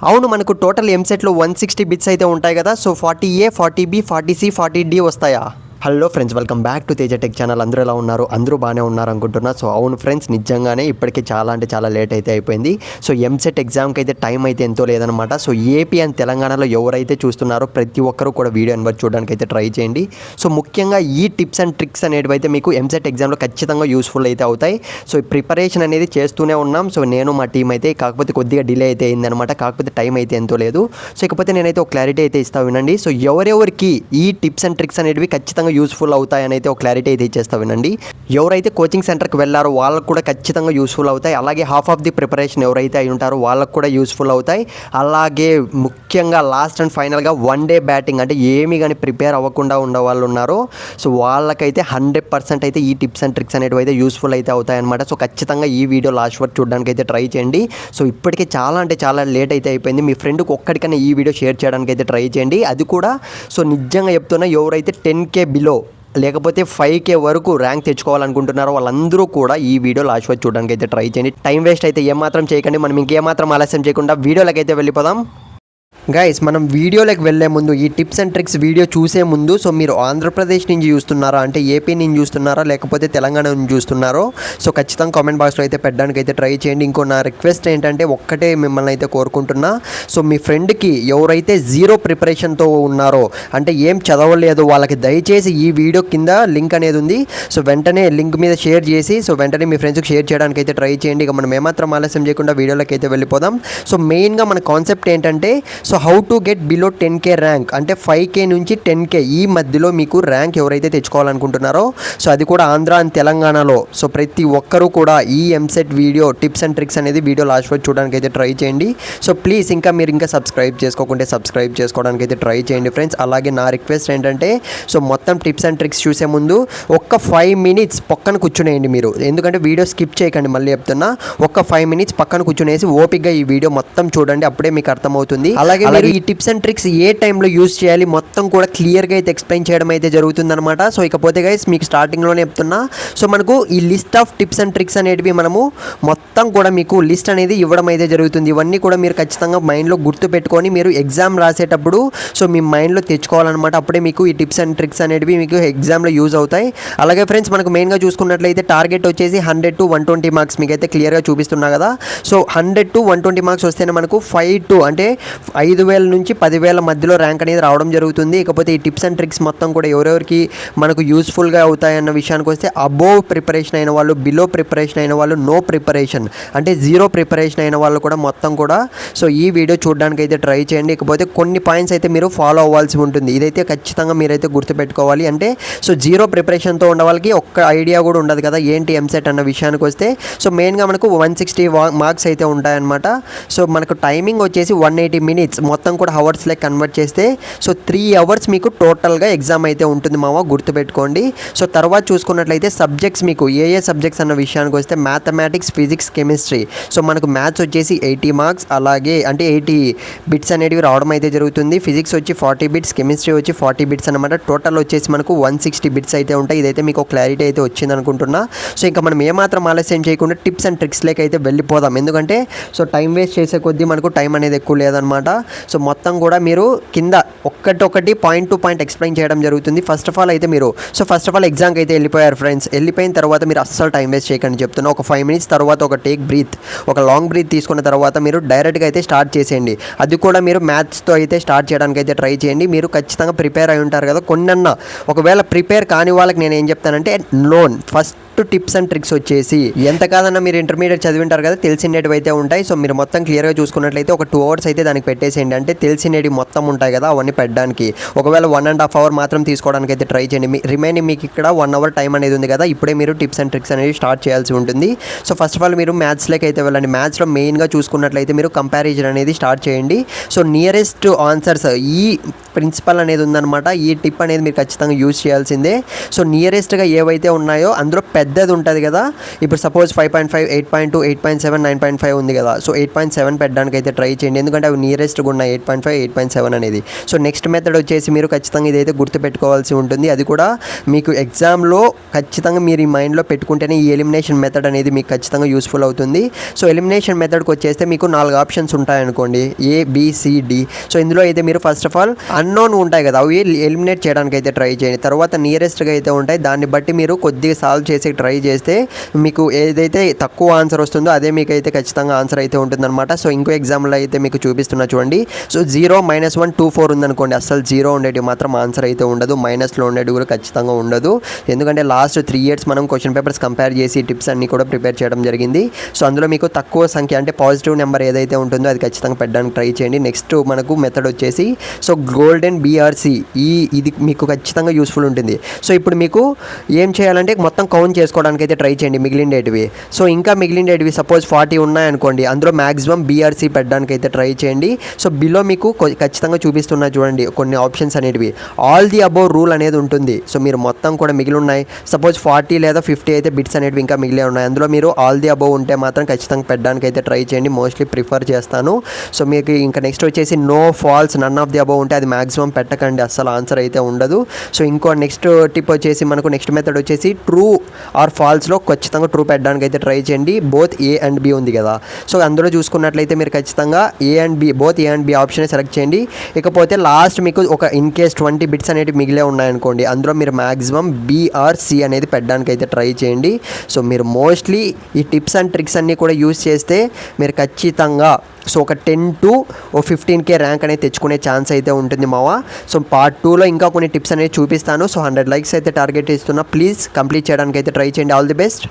అవును. మనకు టోటల్ ఎంసెట్‌లో 160 బిట్స్ అయితే ఉంటాయి గదా! So 40A, 40B, 40C, 40D వస్తాయా? Hello friends, welcome back to Teja tech channel. అందరూ ఎలా ఉన్నారు? అందరూ బాగానే ఉన్నారు అనుకుంటున్నా. సో అవును ఫ్రెండ్స్, నిజంగానే ఇప్పటికే చాలా అంటే చాలా లేట్ అయితే అయిపోయింది. సో ఎంసెట్ ఎగ్జామ్కి అయితే టైం అయితే ఎంతో లేదనమాట. సో ఏపీ అండ్ తెలంగాణలో ఎవరైతే చూస్తున్నారో ప్రతి ఒక్కరూ కూడా వీడియో నెంబర్ చూడడానికి అయితే ట్రై చేయండి. సో ముఖ్యంగా ఈ టిప్స్ అండ్ ట్రిక్స్ అనేవి అయితే మీకు ఎంసెట్ ఎగ్జామ్లో ఖచ్చితంగా యూస్ఫుల్ అయితే అవుతాయి. సో ప్రిపరేషన్ అనేది చేస్తూనే ఉన్నాం. సో నేను మా టీం అయితే, కాకపోతే కొద్దిగా డిలే అయితే అయిందనమాట. కాకపోతే టైం అయితే ఎంతో లేదు. సో ఇకపోతే నేనైతే ఒక క్లారిటీ అయితే ఇస్తా వినండి. సో ఎవరెవరికి ఈ టిప్స్ అండ్ ట్రిక్స్ అనేవి ఖచ్చితంగా యూస్ఫుల్ అవుతాయని అయితే ఒక క్లారిటీ అయితే ఇచ్చేస్తా వినండి. ఎవరైతే కోచింగ్ సెంటర్కి వెళ్ళారో వాళ్ళకు కూడా ఖచ్చితంగా యూస్ఫుల్ అవుతాయి. అలాగే హాఫ్ ఆఫ్ ది ప్రిపరేషన్ ఎవరైతే అయి ఉంటారో వాళ్ళకు కూడా యూస్ఫుల్ అవుతాయి. అలాగే ముఖ్యంగా లాస్ట్ అండ్ ఫైనల్గా వన్ డే బ్యాటింగ్ అంటే ఏమీ కానీ ప్రిపేర్ అవ్వకుండా ఉండే వాళ్ళు ఉన్నారో సో వాళ్ళకైతే 100% అయితే ఈ టిప్స్ అండ్ ట్రిక్స్ అనేవి అయితే యూస్ఫుల్ అయితే అవుతాయి అనమాట. సో ఖచ్చితంగా ఈ వీడియో లాస్ట్ వరకు చూడడానికి అయితే ట్రై చేయండి. సో ఇప్పటికే చాలా అంటే చాలా లేట్ అయితే అయిపోయింది. మీ ఫ్రెండ్కి ఒక్కడికైనా ఈ వీడియో షేర్ చేయడానికి అయితే ట్రై చేయండి. అది కూడా సో నిజంగా చెప్తున్నా, ఎవరైతే 10K బిలో లేకపోతే 5K వరకు ర్యాంక్ తెచ్చుకోవాలనుకుంటున్నారో వాళ్ళందరూ కూడా ఈ వీడియో లాస్ట్ వరకు చూడడానికి అయితే ట్రై చేయండి. టైం వేస్ట్ అయితే ఏమాత్రం చేయకండి. మనం ఇంకేమాత్రం ఆలస్యం చేయకుండా వీడియోలోకి అయితే వెళ్ళిపోదాం. గైస్, మనం వీడియోలోకి వెళ్ళే ముందు ఈ టిప్స్ అండ్ ట్రిక్స్ వీడియో చూసే ముందు సో మీరు ఆంధ్రప్రదేశ్ నుంచి చూస్తున్నారా, అంటే ఏపీ నుంచి చూస్తున్నారా, లేకపోతే తెలంగాణ నుంచి చూస్తున్నారో సో ఖచ్చితంగా కామెంట్ బాక్స్లో అయితే పెట్టడానికి అయితే ట్రై చేయండి. ఇంకో నా రిక్వెస్ట్ ఏంటంటే ఒక్కటే మిమ్మల్ని అయితే కోరుకుంటున్నా. సో మీ ఫ్రెండ్కి ఎవరైతే జీరో ప్రిపరేషన్తో ఉన్నారో, అంటే ఏం చదవలేదు, వాళ్ళకి దయచేసి ఈ వీడియో కింద లింక్ అనేది ఉంది. సో వెంటనే లింక్ మీద షేర్ చేసి సో వెంటనే మీ ఫ్రెండ్స్కి షేర్ చేయడానికి అయితే ట్రై చేయండి. ఇక మనం ఏమాత్రం ఆలస్యం చేయకుండా వీడియోలోకి అయితే వెళ్ళిపోదాం. సో మెయిన్గా మన కాన్సెప్ట్ ఏంటంటే so how to get below 10K rank, అంటే 5K నుంచి 10K ఈ మధ్యలో మీకు ర్యాంక్ ఎవరైతే తెచ్చుకోవాలనుకుంటున్నారో సో అది కూడా ఆంధ్ర అండ్ తెలంగాణలో. సో ప్రతి ఒక్కరూ కూడా ఈ EAMCET video tips and tricks అనేది వీడియో లాస్ట్ వరకు చూడడానికి అయితే ట్రై చేయండి. సో ప్లీజ్ మీరు ఇంకా సబ్స్క్రైబ్ చేసుకోకుంటే సబ్స్క్రైబ్ చేసుకోవడానికి అయితే ట్రై చేయండి ఫ్రెండ్స్. అలాగే నా రిక్వెస్ట్ ఏంటంటే సో మొత్తం టిప్స్ అండ్ ట్రిక్స్ చూసే ముందు ఒక్క 5 మినిట్స్ పక్కన కూర్చునేయండి మీరు, ఎందుకంటే వీడియో స్కిప్ చేయకండి. మళ్ళీ చెప్తున్నా, ఒక్క 5 మినిట్స్ పక్కన కూర్చునేసి ఓపిక్గా ఈ వీడియో మొత్తం చూడండి, అప్పుడే మీకు అర్థమవుతుంది. అలాగే ఈ టిప్స్ అండ్ ట్రిక్స్ ఏ టైంలో యూజ్ చేయాలి మొత్తం కూడా క్లియర్గా అయితే ఎక్స్ప్లెయిన్ చేయడం అయితే జరుగుతుందన్నమాట. సో ఇకపోతే గైస్, మీకు స్టార్టింగ్లోనే చెప్తున్నా, సో మనకు ఈ list of tips and tricks అనేటివి మనము మొత్తం కూడా మీకు లిస్ట్ అనేది ఇవ్వడం అయితే జరుగుతుంది. ఇవన్నీ కూడా మీరు ఖచ్చితంగా మైండ్లో గుర్తు పెట్టుకొని మీరు ఎగ్జామ్ రాసేటప్పుడు సో మీ మైండ్లో తెచ్చుకోవాలన్నమాట. అప్పుడే మీకు ఈ టిప్స్ అండ్ ట్రిక్స్ అనేటివి మీకు ఎగ్జామ్లో యూజ్ అవుతాయి. అలాగే ఫ్రెండ్స్, మనకు మెయిన్గా చూసుకున్నట్లయితే టార్గెట్ వచ్చేసి 100 to 120 మార్క్స్ మీకు అయితే క్లియర్గా చూపిస్తున్నా కదా. సో 100 to 120 మార్క్స్ వస్తేనే మనకు 5 to అంటే 5,000 నుంచి 10,000 మధ్యలో ర్యాంక్ అనేది రావడం జరుగుతుంది. ఇకపోతే ఈ టిప్స్ అండ్ ట్రిక్స్ మొత్తం కూడా ఎవరెవరికి మనకు యూస్ఫుల్గా అవుతాయన్న విషయానికి వస్తే అబోవ్ ప్రిపరేషన్ అయిన వాళ్ళు, బిలో ప్రిపరేషన్ అయిన వాళ్ళు, నో ప్రిపరేషన్ అంటే జీరో ప్రిపరేషన్ అయిన వాళ్ళు కూడా మొత్తం కూడా సో ఈ వీడియో చూడడానికి అయితే ట్రై చేయండి. ఇకపోతే కొన్ని పాయింట్స్ అయితే మీరు ఫాలో అవ్వాల్సి ఉంటుంది. ఇదైతే ఖచ్చితంగా మీరైతే గుర్తుపెట్టుకోవాలి. అంటే సో జీరో ప్రిపరేషన్తో ఉన్న వాళ్ళకి ఒక్క ఐడియా కూడా ఉండదు కదా ఏంటి ఎంసెట్ అన్న విషయానికి వస్తే. సో మెయిన్గా మనకు 160 మార్క్స్ అయితే ఉంటాయన్నమాట. సో మనకు టైమింగ్ వచ్చేసి 180 మినిట్స్, మొత్తం కూడా అవర్స్లో కన్వర్ట్ చేస్తే సో 3 అవర్స్ మీకు టోటల్గా ఎగ్జామ్ అయితే ఉంటుంది మామ, గుర్తుపెట్టుకోండి. సో తర్వాత చూసుకున్నట్లయితే సబ్జెక్ట్స్ మీకు ఏ సబ్జెక్ట్స్ అన్న విషయానికి వస్తే మ్యాథమెటిక్స్, ఫిజిక్స్, కెమిస్ట్రీ. సో మనకు మ్యాథ్స్ వచ్చేసి 80 మార్క్స్, అలాగే అంటే 80 బిట్స్ అనేవి రావడం అయితే జరుగుతుంది. ఫిజిక్స్ వచ్చి 40 బిట్స్, కెమిస్ట్రీ వచ్చి 40 బిట్స్ అనమాట. టోటల్ వచ్చేసి మనకు 160 బిట్స్ అయితే ఉంటాయి. ఇదైతే మీకు క్లారిటీ అయితే వచ్చింది అనుకుంటున్నా. సో ఇంకా మనం ఏమాత్రం ఆలస్యం చేయకుండా టిప్స్ అండ్ ట్రిక్స్ లేక అయితే వెళ్ళిపోదాం. ఎందుకంటే సో టైం వేస్ట్ చేసే కొద్దీ మనకు టైం అనేది ఎక్కువ లేదనమాట. సో మొత్తం కూడా మీరు కింద ఒక్కటొకటి పాయింట్ టు పాయింట్ ఎక్స్ప్లెయిన్ చేయడం జరుగుతుంది. ఫస్ట్ ఆఫ్ ఆల్ ఎగ్జామ్కి అయితే వెళ్ళిపోయారు ఫ్రెండ్స్. వెళ్ళిపోయిన తర్వాత మీరు అస్సలు టైం వేస్ట్ చేయకండి చెప్తున్నా. ఒక 5 మినిట్స్ తర్వాత ఒక ఒక లాంగ్ బ్రీత్ తీసుకున్న తర్వాత మీరు డైరెక్ట్గా అయితే స్టార్ట్ చేసేయండి. అది కూడా మీరు మ్యాథ్స్తో అయితే స్టార్ట్ చేయడానికి అయితే ట్రై చేయండి. మీరు ఖచ్చితంగా ప్రిపేర్ అయి ఉంటారు కదా కొన్నన్నా. ఒకవేళ ప్రిపేర్ కాని వాళ్ళకి నేను ఏం చెప్తానంటే ఫస్ట్ టిప్స్ అండ్ ట్రిక్స్ వచ్చేసి ఎంత కాదన్నా మీరు ఇంటర్మీడియట్ చదివింటారు కదా, తెలిసినవి అయితే ఉంటాయి. సో మీరు మొత్తం క్లియర్గా చూసుకున్నట్లయితే ఒక 2 అవర్స్ అయితే దానికి పెట్టేసేయండి. అంటే తెలిసినవి మొత్తం ఉంటాయి కదా అవన్నీ పెట్టడానికి. ఒకవేళ 1.5 అవర్ మాత్రం తీసుకోవడానికి అయితే ట్రై చేయండి. రిమైనింగ్ మీకు ఇక్కడ 1 అవర్ టైం అనేది ఉంది కదా, ఇప్పుడే మీరు టిప్స్ అండ్ ట్రిక్స్ అనేవి స్టార్ట్ చేయాల్సి ఉంటుంది. సో ఫస్ట్ ఆఫ్ ఆల్ మీరు మ్యాథ్స్లోకి అయితే వెళ్ళండి. మ్యాథ్స్లో మెయిన్గా చూసుకున్నట్లయితే మీరు కంపారిజన్ అనేది స్టార్ట్ చేయండి. సో నియరెస్ట్ ఆన్సర్స్ ఈ ప్రిన్సిపల్ అనేది ఉందన్నమాట. ఈ టిప్ అనేది మీరు ఖచ్చితంగా యూజ్ చేయాల్సిందే. సో నియరెస్ట్గా ఏవైతే ఉన్నాయో అందులో పెద్దది ఉంటుంది కదా, ఇప్పుడు సపోజ్ 5.5, 8.2, 8.7, 9.5 ఉంది కదా. సో 8.7 పెట్టడానికి అయితే ట్రై చేయండి, ఎందుకంటే అవి నియరెస్ట్గా ఉన్నాయి 8.5, 8.7 అనేది. సో నెక్స్ట్ మెథడ్ వచ్చేసి మీరు ఖచ్చితంగా ఇదైతే గుర్తుపెట్టుకోవాల్సి ఉంటుంది. అది కూడా మీకు ఎగ్జామ్లో ఖచ్చితంగా మీరు ఈ మైండ్లో పెట్టుకుంటేనే ఈ ఎలిమినేషన్ మెథడ్ అనేది మీకు ఖచ్చితంగా యూస్ఫుల్ అవుతుంది. సో ఎలిమినేషన్ మెథడ్కి వచ్చేస్తే మీకు 4 ఆప్షన్స్ ఉంటాయనుకోండి, ABCD. సో ఇందులో అయితే మీరు ఫస్ట్ ఆఫ్ ఆల్ అన్నోన్ ఉంటాయి కదా, అవి ఎలిమినేట్ చేయడానికి అయితే ట్రై చేయండి. తర్వాత నియరెస్ట్గా అయితే ఉంటాయి, దాన్ని బట్టి మీరు కొద్దిగా సాల్వ్ చేసి ట్రై చేస్తే మీకు ఏదైతే తక్కువ ఆన్సర్ వస్తుందో అదే మీకు అయితే ఖచ్చితంగా ఆన్సర్ అయితే ఉంటుందన్నమాట. సో ఇంకో ఎగ్జాంపుల్ అయితే మీకు చూపిస్తున్నా చూడండి. సో 0, -1, 2, 4 ఉందనుకోండి, అసలు 0 ఉండేవి మాత్రం ఆన్సర్ అయితే ఉండదు, మైనస్లో ఉండేవి కూడా ఖచ్చితంగా ఉండదు. ఎందుకంటే లాస్ట్ 3 ఇయర్స్ మనం క్వశ్చన్ పేపర్స్ కంపేర్ చేసి టిప్స్ అన్నీ కూడా ప్రిపేర్ చేయడం జరిగింది. సో అందులో మీకు తక్కువ సంఖ్య అంటే పాజిటివ్ నెంబర్ ఏదైతే ఉంటుందో అది ఖచ్చితంగా పెట్టడానికి ట్రై చేయండి. నెక్స్ట్ మనకు మెథడ్ వచ్చేసి సో గోల్డెన్ BRC, ఇది మీకు ఖచ్చితంగా యూస్ఫుల్ ఉంటుంది. సో ఇప్పుడు మీకు ఏం చేయాలంటే మొత్తం కౌంట్ చేసుకోవడానికి అయితే ట్రై చేయండి మిగిలిండేటివి. సో ఇంకా మిగిలిండేటివి సపోజ్ 40 ఉన్నాయనుకోండి, అందులో మ్యాక్సిమం BRC పెట్టడానికి అయితే ట్రై చేయండి. సో బిలో మీకు ఖచ్చితంగా చూపిస్తున్నా చూడండి కొన్ని ఆప్షన్స్ అనేటివి, ఆల్ ది అబోవ్ రూల్ అనేది ఉంటుంది. సో మీరు మొత్తం కూడా మిగిలి ఉన్నాయి, సపోజ్ 40 లేదా 50 అయితే బిట్స్ అనేవి ఇంకా మిగిలే ఉన్నాయి, అందులో మీరు ఆల్ ది అబోవ్ ఉంటే మాత్రం ఖచ్చితంగా పెట్టడానికి అయితే ట్రై చేయండి, మోస్ట్లీ ప్రిఫర్ చేస్తాను. సో మీకు ఇంకా నెక్స్ట్ వచ్చేసి no, false, none of the above ఉంటే అది మ్యాక్సిమం పెట్టకండి, అస్సలు ఆన్సర్ అయితే ఉండదు. సో ఇంకో నెక్స్ట్ టిప్ వచ్చేసి మనకు నెక్స్ట్ మెథడ్ వచ్చేసి ట్రూ ఆర్ ఫాల్స్లో ఖచ్చితంగా ట్రూ పెట్టడానికి అయితే ట్రై చేయండి. బోత్ A and B ఉంది కదా, సో అందులో చూసుకున్నట్లయితే మీరు ఖచ్చితంగా both A and B option select చేయండి. ఇకపోతే లాస్ట్ మీకు ఒక ఇన్ కేస్ 20 బిట్స్ అనేవి మిగిలే ఉన్నాయనుకోండి, అందులో మీరు మ్యాక్సిమం B or C అనేది పెట్టడానికి అయితే ట్రై చేయండి. సో మీరు మోస్ట్లీ ఈ టిప్స్ అండ్ ట్రిక్స్ అన్నీ కూడా యూజ్ చేస్తే మీరు ఖచ్చితంగా సో ఒక 10 to 15K ర్యాంక్ అనేది తెచ్చుకునే ఛాన్స్ అయితే ఉంటుంది మావా. సో పార్ట్ 2లో ఇంకా కొన్ని టిప్స్ అనేది చూపిస్తాను. సో 100 లైక్స్ అయితే టార్గెట్ ఇస్తున్నా, ప్లీజ్ కంప్లీట్ చేయడానికి అయితే ట్రై చేయండి. All the best.